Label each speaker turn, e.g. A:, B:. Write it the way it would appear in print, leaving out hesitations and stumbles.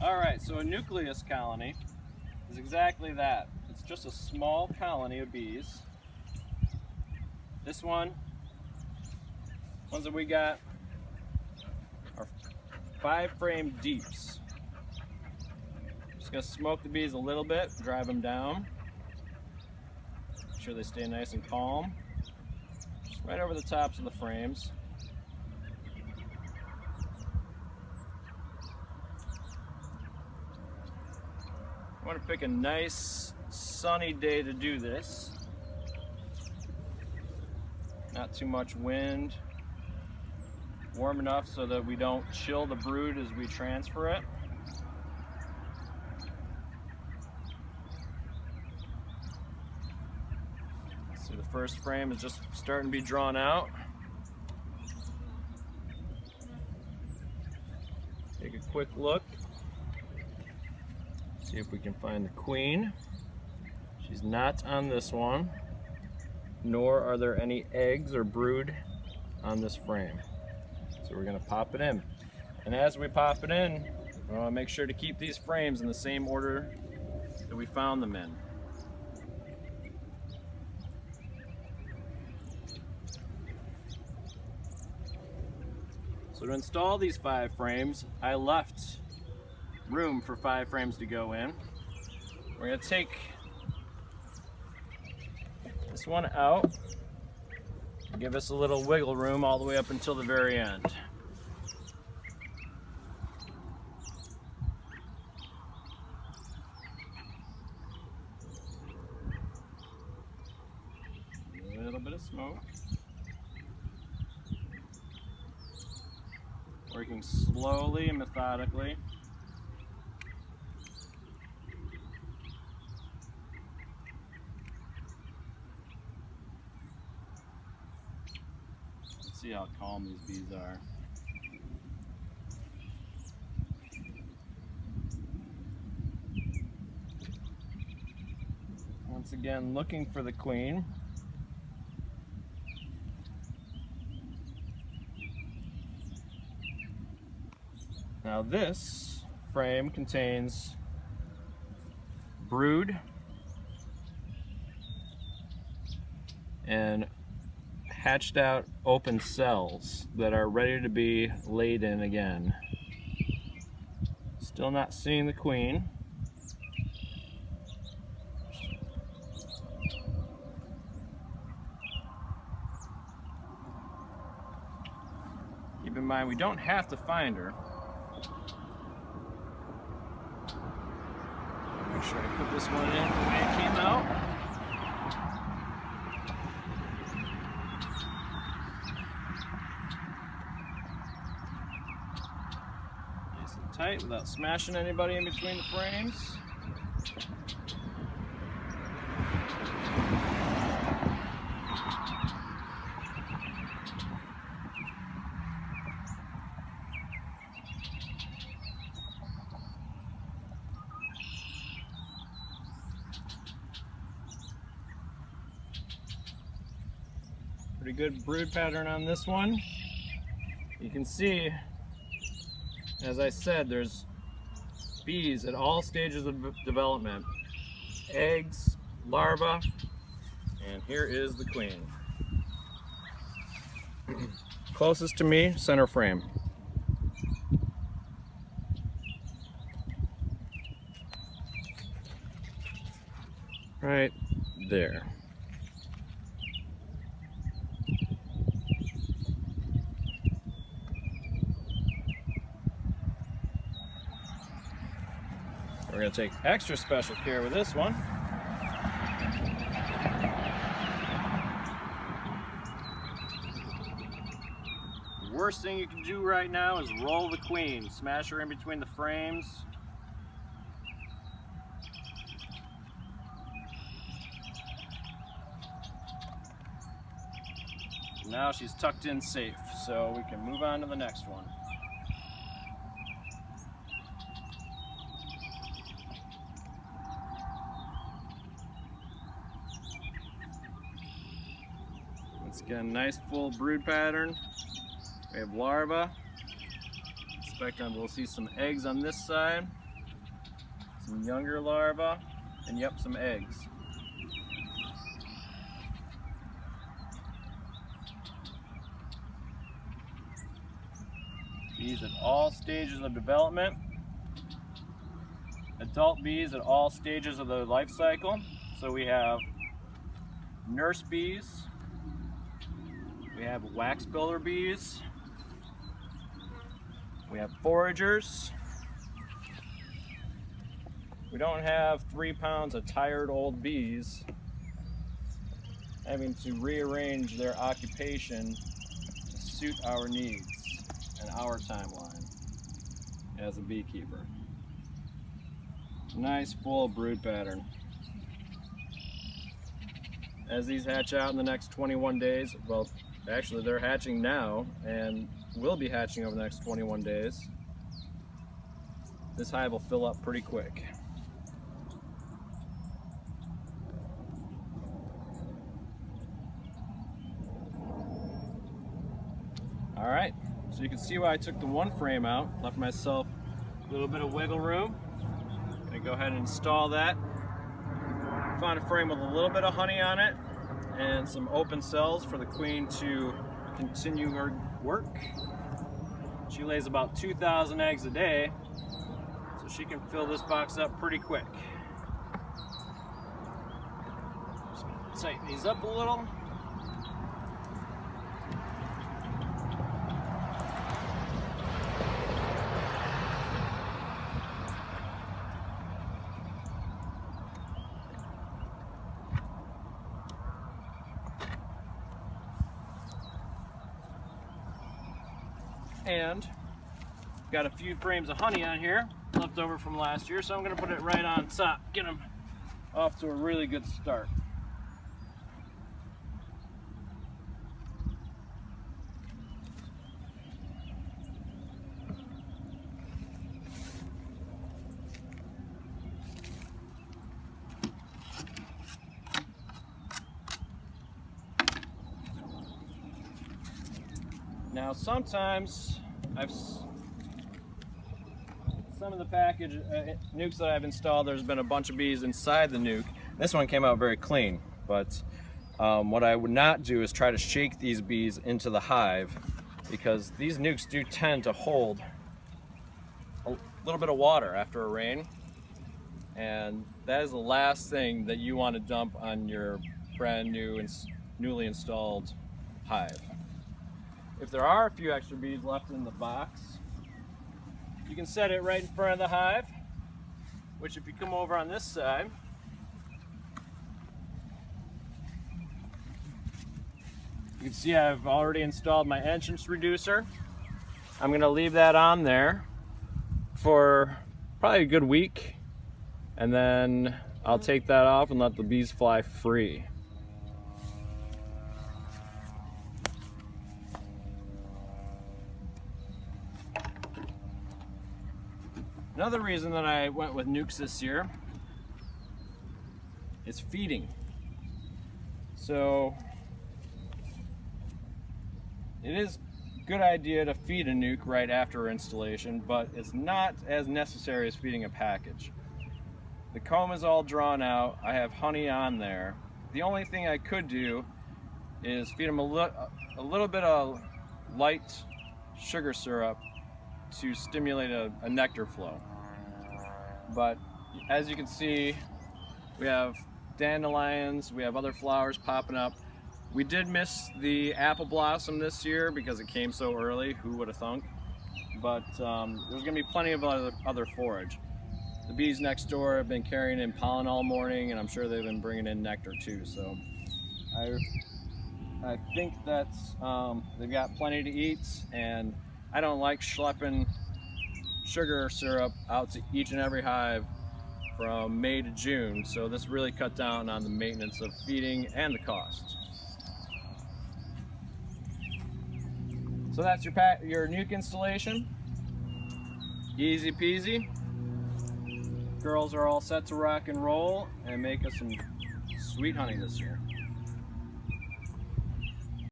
A: Alright, so a nucleus colony is exactly that. It's just a small colony of bees. This ones that we got are 5-frame deeps. Just gonna smoke the bees a little bit, drive them down. Make sure they stay nice and calm. Just right over the tops of the frames. I want to pick a nice sunny day to do this. Not too much wind. Warm enough so that we don't chill the brood as we transfer it. See, the first frame is just starting to be drawn out. Take a quick look. See if we can find the queen. She's not on this one, nor are there any eggs or brood on this frame. So we're gonna pop it in. And as we pop it in, we wanna make sure to keep these frames in the same order that we found them in. So to install these 5 frames, I left room for 5 frames to go in. We're going to take this one out, give us a little wiggle room all the way up until the very end. A little bit of smoke. Working slowly and methodically. See how calm these bees are. Once again, looking for the queen. Now this frame contains brood and hatched out open cells that are ready to be laid in again. Still not seeing the queen. Keep in mind, we don't have to find her. Make sure I put this one in the way it came out. Tight without smashing anybody in between the frames. Pretty good brood pattern on this one. You can see, as I said, there's bees at all stages of development. Eggs, larvae, and here is the queen. Closest to me, center frame. Right there. We're going to take extra special care with this one. The worst thing you can do right now is roll the queen. Smash her in between the frames. Now she's tucked in safe, so we can move on to the next one. Once again, nice full brood pattern. We have larvae. Expect we'll see some eggs on this side. some younger larvae, and yep, some eggs. Bees at all stages of development. Adult bees at all stages of the life cycle. So we have nurse bees, we have wax builder bees, we have foragers. We don't have 3 pounds of tired old bees having to rearrange their occupation to suit our needs and our timeline as a beekeeper. Nice full brood pattern. As these hatch out in the next 21 days, well, actually they're hatching now and will be hatching over the next 21 days, this hive will fill up pretty quick. All right, so you can see why I took the one frame out, left myself a little bit of wiggle room. Gonna go ahead and install that. Found a frame with a little bit of honey on it and some open cells for the queen to continue her work. She lays about 2,000 eggs a day, so she can fill this box up pretty quick. Just tighten these up a little. And got a few frames of honey on here left over from last year, so I'm going to put it right on top, get them off to a really good start. Now sometimes some of the package nukes that I've installed, there's been a bunch of bees inside the nuke. This one came out very clean, but what I would not do is try to shake these bees into the hive, because these nukes do tend to hold a little bit of water after a rain, and that is the last thing that you want to dump on your brand new and newly installed hive. If there are a few extra bees left in the box, you can set it right in front of the hive, which if you come over on this side, you can see I've already installed my entrance reducer. I'm going to leave that on there for probably a good week, and then I'll take that off and let the bees fly free. Another reason that I went with nukes this year is feeding. So it is a good idea to feed a nuke right after installation, but it's not as necessary as feeding a package. The comb is all drawn out. I have honey on there. The only thing I could do is feed them a little bit of light sugar syrup to stimulate a nectar flow. But as you can see, we have dandelions, we have other flowers popping up. We did miss the apple blossom this year because it came so early, who would have thunk? But there's gonna be plenty of other forage. The bees next door have been carrying in pollen all morning, and I'm sure they've been bringing in nectar too. So I think that's, they've got plenty to eat, and I don't like schlepping sugar syrup out to each and every hive from May to June, so this really cut down on the maintenance of feeding and the cost. So that's your nuke installation. Easy peasy. Girls are all set to rock and roll and make us some sweet honey this year.